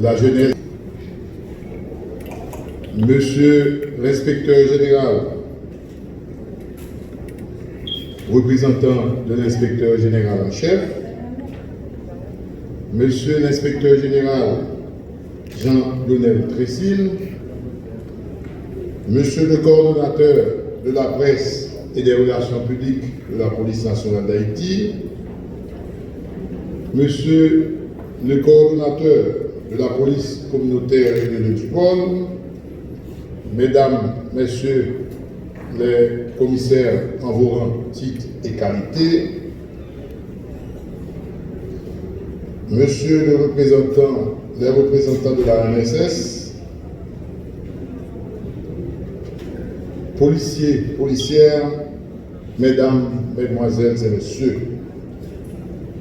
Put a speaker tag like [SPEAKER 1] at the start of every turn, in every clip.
[SPEAKER 1] La jeunesse, Monsieur l'inspecteur général, représentant de l'inspecteur général en chef, Monsieur l'inspecteur général Jean-Lionel Tressil, Monsieur le coordonnateur de la presse et des relations publiques de la police nationale d'Haïti, Monsieur le coordonnateur de la police communautaire et de l'Eutipol, Mesdames, Messieurs les commissaires en vos rangs, titres et qualités, Monsieur les représentants de la MSS, policiers, policières, Mesdames, Mesdemoiselles et Messieurs,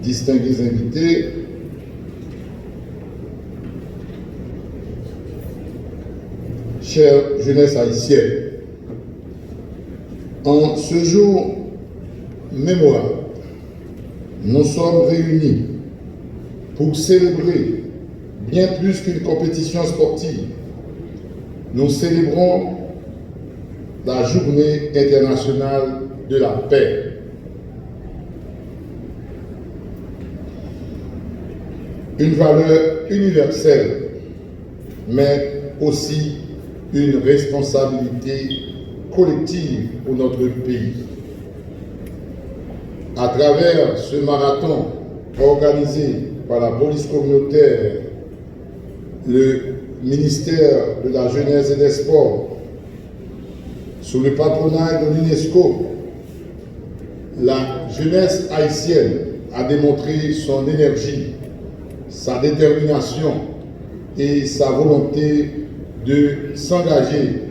[SPEAKER 1] distingués invités, chère jeunesse haïtienne, en ce jour mémorable, nous sommes réunis pour célébrer bien plus qu'une compétition sportive. Nous célébrons la Journée internationale de la paix. Une valeur universelle, mais aussi une responsabilité collective pour notre pays. À travers ce marathon organisé par la police communautaire, le ministère de la Jeunesse et des Sports, sous le patronat de l'UNESCO, la jeunesse haïtienne a démontré son énergie, sa détermination et sa volonté de s'engager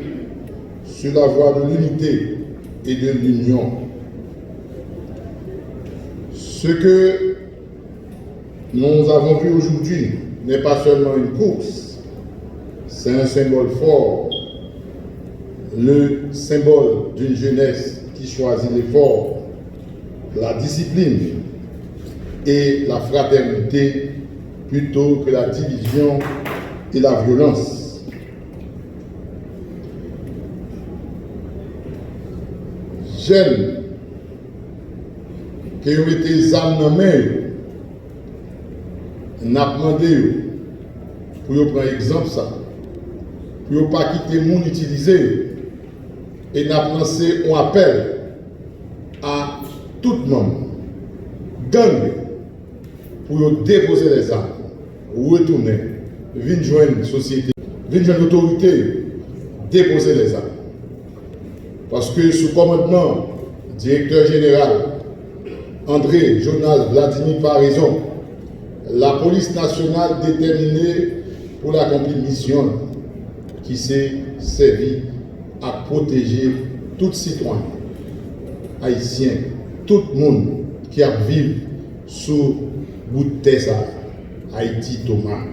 [SPEAKER 1] sur la voie de l'unité et de l'union. Ce que nous avons vu aujourd'hui n'est pas seulement une course, c'est un symbole fort, le symbole d'une jeunesse qui choisit l'effort, la discipline et la fraternité plutôt que la division et la violence. Jeunes qui ont été amenés, n'a demandé pour prendre exemple ça, pour ne pas quitter le monde utilisé, et n'a lancé un appel à tout le monde, gang, pour déposer les armes, retourner, venir joindre une société, venir joindre l'autorité, déposer les armes. Parce que sous commandement directeur général André Jonas Vladimir Paraison, la police nationale déterminée pour l'accomplir mission qui s'est servie à protéger tout citoyen haïtien, tout le monde qui a vécu sous bout de terre Haïti Thomas.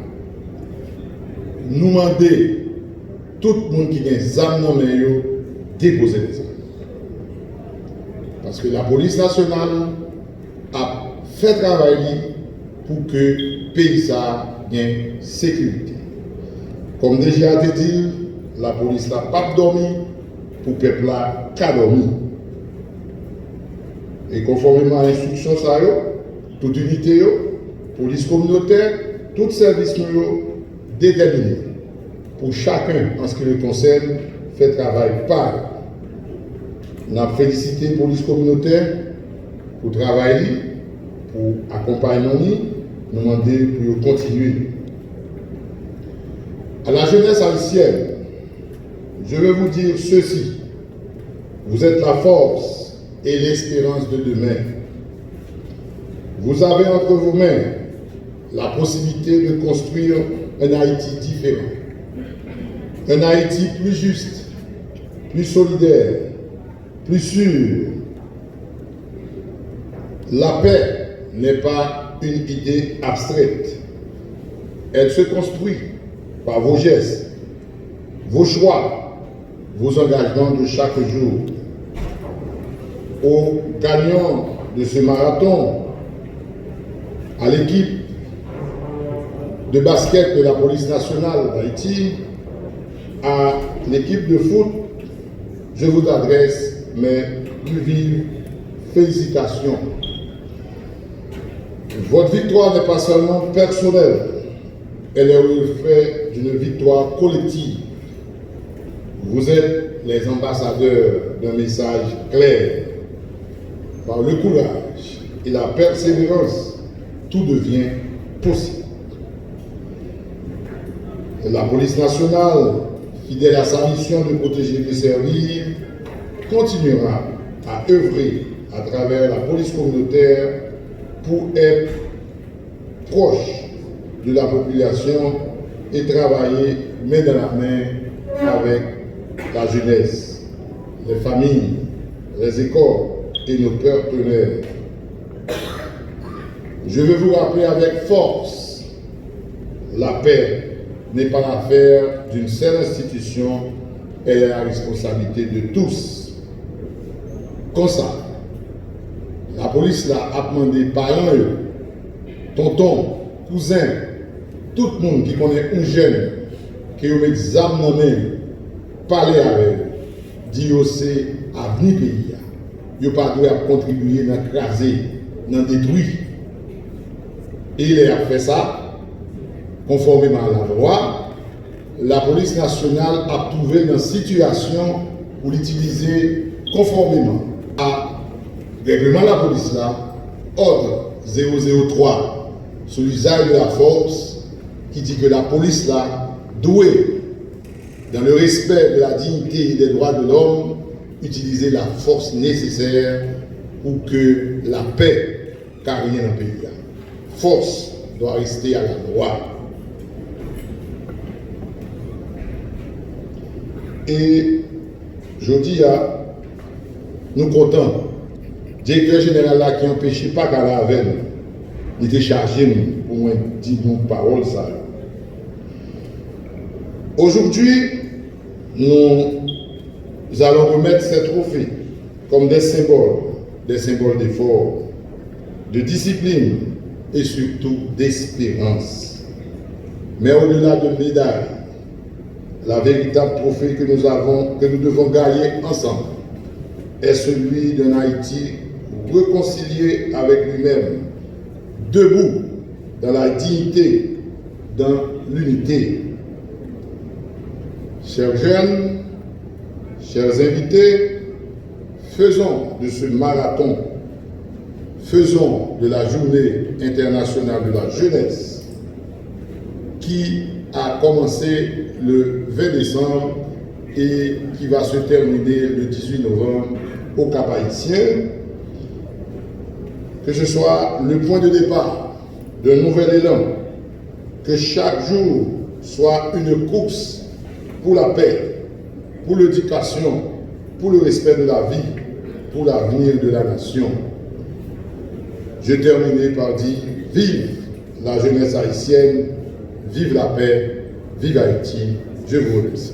[SPEAKER 1] Nous demandons tout le monde qui a des armes dans les mains déposer les armes. Parce que la police nationale a fait travail pour que le pays ait sécurité. Comme déjà été dit, la police n'a pas dormi pour le peuple n'a dormi. Et conformément à l'instruction, toute unité, police communautaire, tout service déterminé pour chacun en ce qui le concerne fait travail par. Nous avons félicité la police communautaire pour travailler, pour accompagner nous demander pour continuer. À la jeunesse haïtienne, je veux vous dire ceci. Vous êtes la force et l'espérance de demain. Vous avez entre vos mains la possibilité de construire un Haïti différent. Un Haïti plus juste, plus solidaire, plus sûr. La paix n'est pas une idée abstraite. Elle se construit par vos gestes, vos choix, vos engagements de chaque jour. Aux gagnants de ce marathon, à l'équipe de basket de la police nationale d'Haïti, à l'équipe de foot, je vous adresse mes plus vives félicitations. Votre victoire n'est pas seulement personnelle, elle est le fait d'une victoire collective. Vous êtes les ambassadeurs d'un message clair. Par le courage et la persévérance, tout devient possible. La police nationale, fidèle à sa mission de protéger et de servir, continuera à œuvrer à travers la police communautaire pour être proche de la population et travailler main dans la main avec la jeunesse, les familles, les écoles et nos partenaires. Je veux vous rappeler avec force, la paix n'est pas l'affaire d'une seule institution, elle est la responsabilité de tous. Comme ça, la police l'a demandé parents, tonton, cousin, tout le monde qui connaît un jeune qui a mis des armes dans main, parler avec eux, dit que c'est avenir pays. Ils ne pas contribuer à craser, à détruire. Et il a fait ça, conformément à la loi. La police nationale a trouvé une situation pour l'utiliser conformément à règlement de la police là, ordre 003 sur l'usage de la force, qui dit que la police là doit, dans le respect de la dignité et des droits de l'homme, utiliser la force nécessaire pour que la paix carrière dans le pays. Force doit rester à la loi. Et je dis à nous comptons, directeur général là qui empêche pas qu'à la veille, il était chargé pour moi dire nos paroles ça. Aujourd'hui, nous allons remettre ces trophées comme des symboles d'effort, de discipline et surtout d'espérance. Mais au-delà de médailles, la véritable trophée que nous devons gagner ensemble est celui d'un Haïti réconcilié avec lui-même, debout dans la dignité, dans l'unité. Chers jeunes, chers invités, faisons de ce marathon, faisons de la journée internationale de la jeunesse qui a commencé le 20 décembre et qui va se terminer le 18 novembre au Cap-Haïtien, que ce soit le point de départ d'un nouvel élan, que chaque jour soit une course pour la paix, pour l'éducation, pour le respect de la vie, pour l'avenir de la nation. Je terminerai par dire, vive la jeunesse haïtienne, vive la paix, vive Haïti. Je vous remercie.